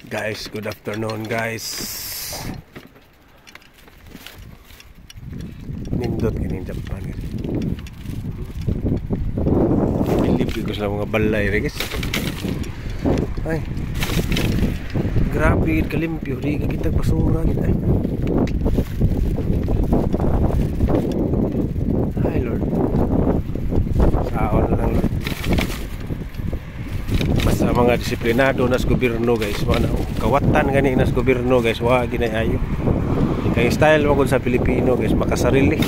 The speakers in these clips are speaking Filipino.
Guys, good afternoon guys. Nindot kining Japan guys. Bilib ko sa mga balay guys. Ay. Grabe kalimpyo di kita basura kita. Hi Lord. Saon lang Lord. Basta mga disiplinado nas gobyerno guys, mana kawatan gani nas gobyerno guys, wa ginayayo. Kay style mo sa Pilipino guys, makasarili.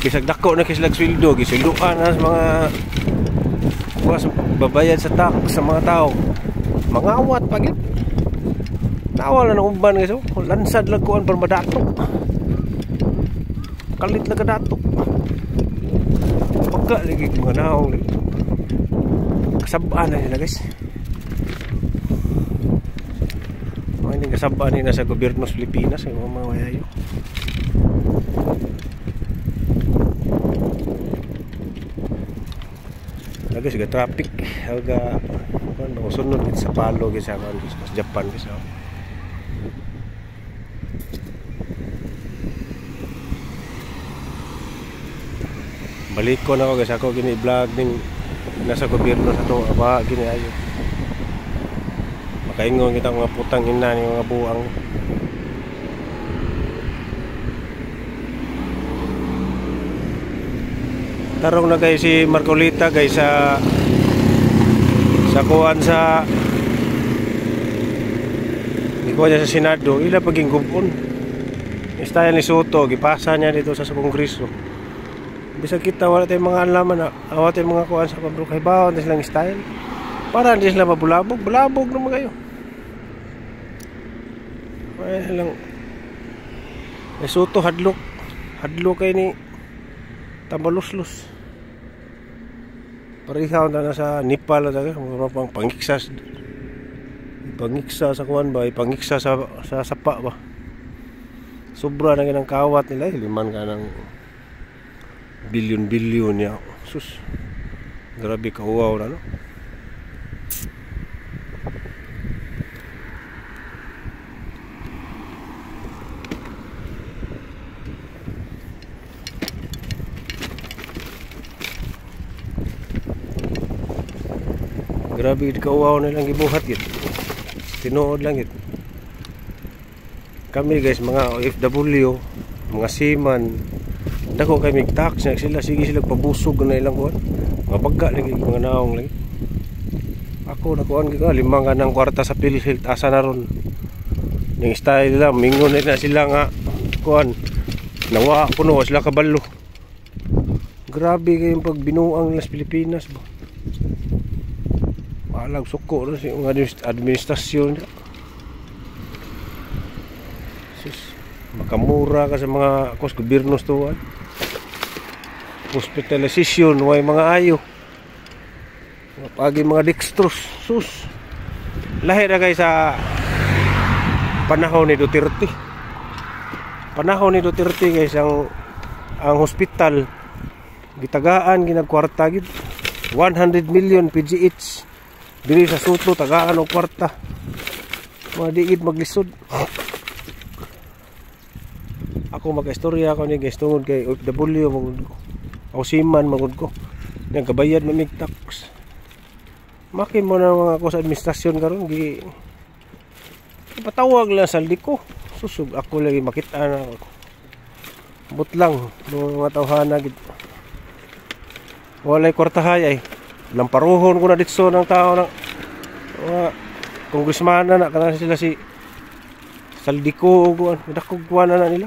Bisag dako na kislag sweldo, gisulduan nas mga was babayad sa tax sa mga tao. Mangawat pagit. Nawala na umban guys, lansad lang kuan para madatok. Kalit lang kadatok. Pagka lagi mga naong kasabaan na nila guys. Mga kasabaan nila sa gobyerno sa Pilipinas, yung mga mayayo. Lagi sige traffic, aga ano sunod sa palo guys sa Japan guys. Balik ko na ako guys, ako gini vlog ning nasa gobyerno sa to aba gini ayo. Makaingon kita mga putang ina ni mga buang. Tarong na guys si Marcolita guys sa kuan sa ikuha niya sa Senado, ila paging gubon. Style ni Soto, gipasa niya dito sa Kongreso. Bisa kita wala tayong mga alaman na awat tayong mga kuan sa pabro kay bawon na silang style para hindi sila mabulabog naman kayo ay lang Soto hadlok kay ni tambaluslus parihaw na sa Nepal talaga mga pang pangiksa sa kuan ba pangiksa sa sapa ba sobra na ng kawat nila liman ka ng bilyon ya sus grabe kauwaw na no. Grabe kauwaw na lang gibuhat yun, tinuod lang yun. Kami guys mga OFW, mga seaman, dako kay mig tax na sila sige sila pabusog na ilang kuan mabagga lagi mga naong lagi ako nakuan ko limang ka ng kwarta sa PhilHealth asa na ron ning style lang mingon na sila nga kuan nawa kuno sila kabalo. Grabe kayong pag binuang nas Pilipinas ba walang suko ron si administrasyon sus makamura ka sa mga kos gobyerno tuwan. Hospitalization way mga ayo pagi mga dextrose sus lahi na guys sa panahon ni Duterte guys ang hospital gitagaan ginagkwarta gid 100 million PGH diri sa Soto tagaan og kwarta mga diid maglisod. Ako mag-istorya ako ni guys tungod kay OFW magud ko o siman magud ko nagabayad na mig tax makin mo na mga ako sa administrasyon karon gi patawag lang saldi ko susug ako lagi makita na butlang mga tawhana gid walay kwartahay ay lamparuhon ko na ditso ng tao ng mga congressman na kana sila si saldi ko ug dakog kuan na nila.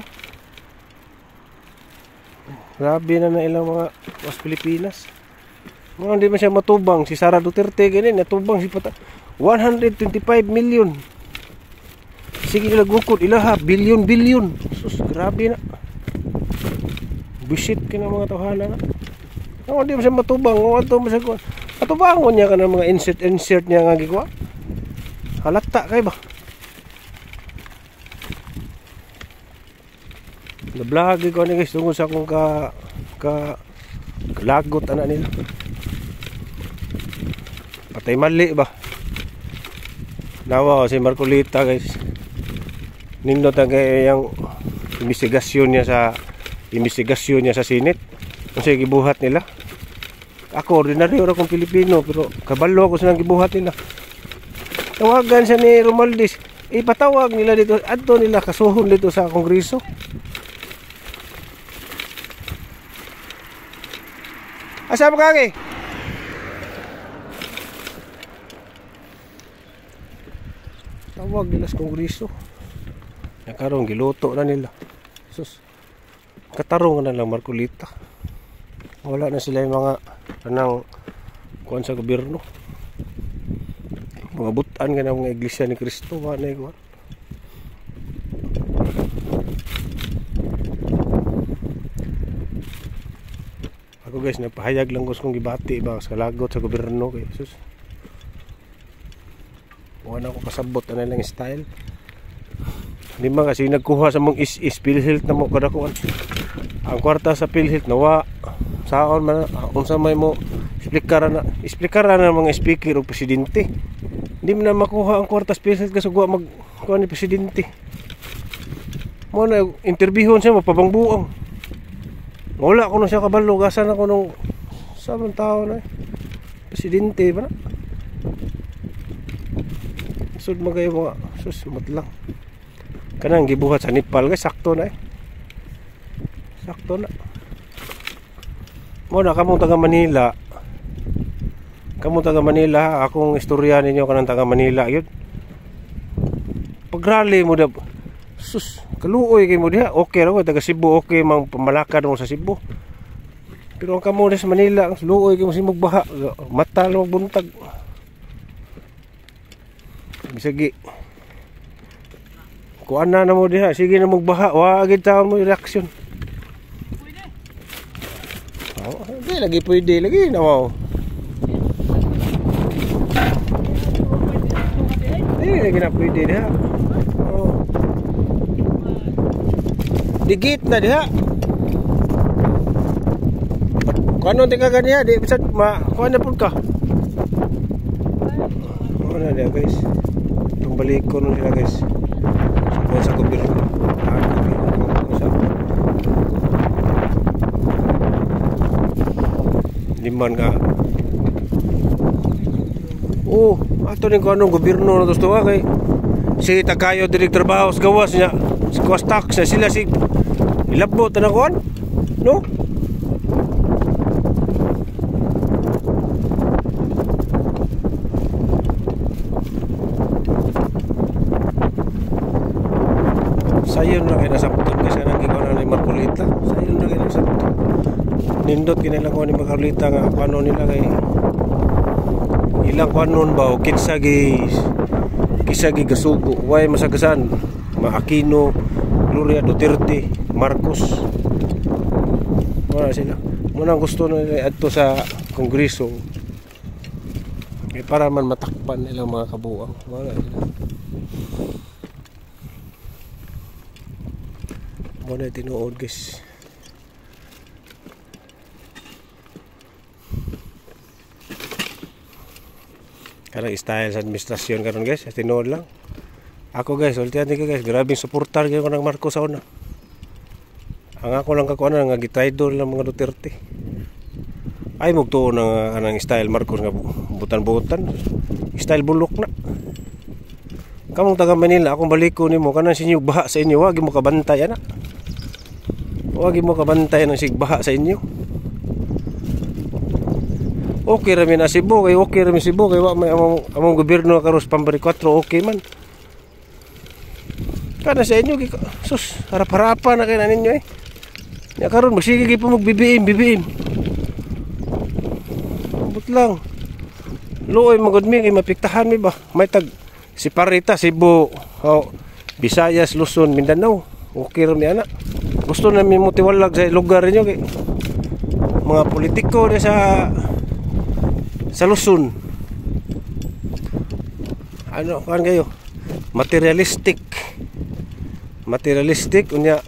Grabe na ilang mga mas Pilipinas. Mga hindi man siya matubang. Si Sara Duterte ganyan, natubang si Pata. 125 million. Sige nila gukod, ilaha, bilyon. Sus, grabe na. Bisit ka na mga tawhana na. Mga hindi man siya matubang. Matubangon niya ka ng mga insert niya nga gikuha. Halata kayo ba? Nablagi ko na guys tungkol sa akong lagot anak nila. Patay mali ba? Nawa si Marcolita guys. Nindot ang yung investigasyon niya sa Senate. Kung siya gibuhat nila. Ako ordinaryo ra kong Pilipino pero kabalo ako sa gibuhat nila. Tawagan siya ni Romualdez. Ipatawag nila dito, adto nila kasuhon dito sa Kongreso. Asa mo kagi? Tawag nila sa Kongreso. Nakaroon giluto na nila. Sus. Katarong na lang Marcolita. Wala na sila yung mga anang kuan sa gobyerno. Mga butan ka na mga iglesia ni Cristo. Wala na yung ako guys, nagpahayag lang gusto kong gibati ba sa lagot sa gobyerno kay Jesus. Wala ako kasabot na lang style. Di ba kasi nagkuha sa mong is PhilHealth na mo kadakuan. Ang kwarta sa PhilHealth nawa saon man unsa may mo explicara na mga speaker o presidente. Hindi mo na makuha ang kwarta sa PhilHealth kasi guwa magkuha ni presidente. Mo na interviewon siya mapabangbuang. Wala ko na siya kabalo, gasan ako nung sabang tao na presidente ba na? Sud magay mga susmot lang. Kanang gibuhat sa Nepal guys, sakto na sakto na. Mo na kamong taga Manila. Kamong taga Manila, akong istorya ninyo kanang taga Manila yun. Pag rally mo da sus, kaluoy kay mo diha, okay ra ko taga Cebu, okay mang pamalakad mo sa Cebu. Pero ang kamo sa Manila, luoy kay mo simog baha, mata lang buntag. Bisagi. Kuan na mo diha, sige na magbaha, wa gid taon mo reaction. Pwede. Oh, di lagi pwede lagi na wow. Lagi na pwede diha. Digit na diha. Kano tinggal niya di bisa kuan na pud ka. Ano dia guys. Tung balik ko nun sila guys. Sa gobyerno. Liman ka. Oh, ato ning kanong gobyerno na gusto kay si tagayo direktor trabaho sa gawas niya. Si gawas tax na sila si ilabot na kuan. No? Sayon na kayo nasapton kasi nang gikaw ni Marcolita. Sayon na kayo nasapton. Nindot kinilang ko ni Marcolita nga ano nila kay ilang kanon ba o kisagi gasugo way masagasan Aquino, Gloria Duterte, Marcos. Wala sila. Muna gusto nila adto sa Kongreso para man matakpan ilang mga kabuang. Wala sila. Muna tinuod guys. Karang style sa administrasyon karon guys, tinuod lang. Ako guys, ultihan ko guys, grabing suportar ko ng Marcos sa una. Ang ako lang kakuan nga gitraidor ng mga Duterte. Ay mugtuon ng anang style Marcos nga butan-butan. Style bulok na. Kamong taga Manila, akong baliko nimo kanang sinyo baha sa inyo, wag mo kabantay ana. Wag mo kabantay ng sigbaha sa inyo. Okay ra mi na Cebu, kay okay ra mi Cebu kay wa may among gobyerno karos pambari 4 okay man. Kana sa inyo sus harap-harapan na kay ninyo eh. Ya karon magsige gyud po BBM. But lang. Luoy magud mi kay mapiktahan mi ba. May tag Siparita, Cebu, Visayas, Luzon, Mindanao. Okay ra mi ana. Gusto na mi motiwalag sa lugar niyo kay mga politiko na sa Luzon. Ano kan kayo? Materialistic unya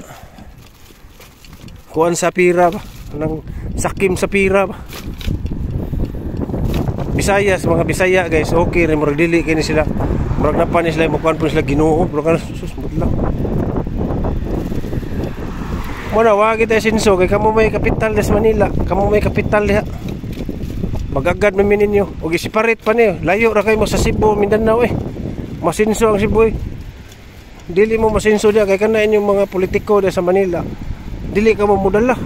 kuan sa pira ba nang sakim sa pira ba. Visayas, mga Bisaya guys, okay rin mo dili kini sila murag na panis sila makuan po sila Ginoo pero kan sus mutla mo na wagi tayo sinso kay kamo may kapital des Manila, kamo may kapital diha magagad man ninyo og isiparit pa niyo layo ra kay mo sa Cebu Mindanao masinso ang Cebu dili mo masinso diha kay kana inyong mga politiko diha sa Manila dili ka mo mudala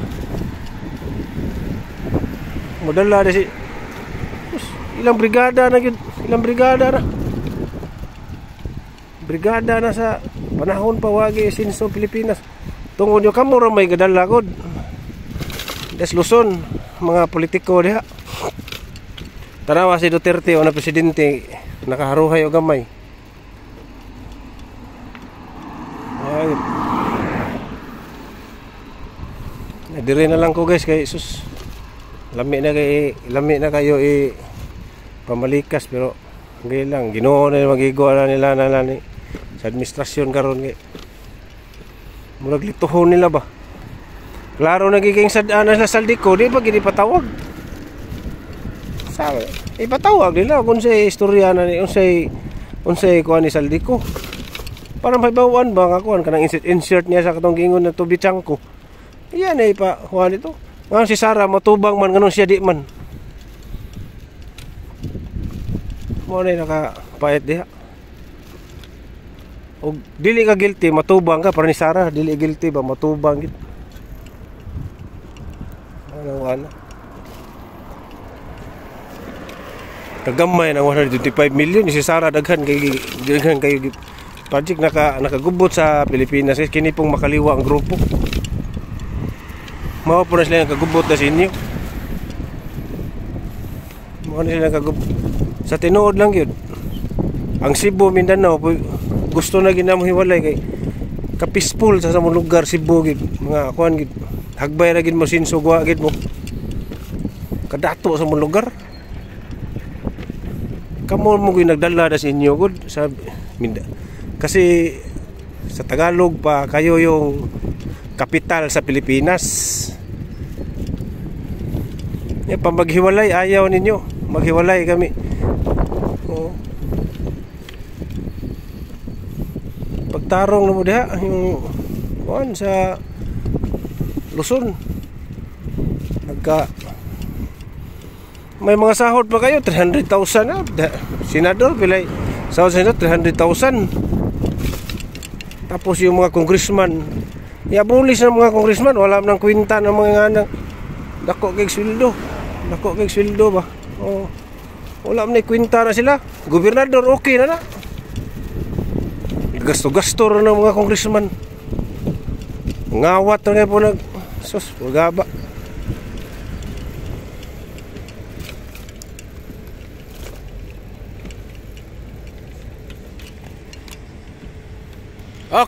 diha si ilang brigada na gyud brigada na sa panahon pa wagi sinso Pilipinas tungod yo kamo ra may gadala gud des Luzon mga politiko diha tanawa si Duterte o na presidente nakaharuhay o gamay ay dire na lang ko guys kay sus lami na kayo pamalikas pero hindi lang Ginoo na magigawa nila ni sa administrasyon karon kay murag lituhon nila ba klaro nagiging sadaan na sa Saldico di pa gini patawag sa ipatawag nila kung sa istorya na ni unsay kuan ni Saldico para mahibawan ba nga kuan kanang insert niya sa katong gingon na tubitsangko iyan ay pa kuan ito nga si Sara matubang man ganun siya di man mo na nakapait diha o dili ka guilty matubang ka para ni Sara dili guilty ba matubang gid ano kagamay ng 125 million si Sara daghan kay project nakagubot sa Pilipinas kini pong makaliwa ang grupo mao po na sila nakagubot na sa inyo mao na sila nakagubot sa tinuod lang yun ang Cebu Mindanao gusto na ginamo hiwalay kay kapispul sa samong lugar Cebu gid mga kuan gid hagbay ra gid mo sinsugwa gid mo kadato sa mong lugar kamo mo gyud nagdala da sa inyo gud sa kasi sa Tagalog pa kayo yung kapital sa Pilipinas pa maghiwalay ayaw ninyo maghiwalay kami pagtarong na mo diha yung kuan sa Luzon may mga sahod pa kayo 300,000 na senador pilay sahod sa 300,000 tapos yung mga congressman iabulis ng mga congressman wala nang kwenta ng mga anak dako kay sweldo ba wala man kwenta na sila gobernador okay na gasto-gasto na ng mga congressman ngawat na po sus wagaba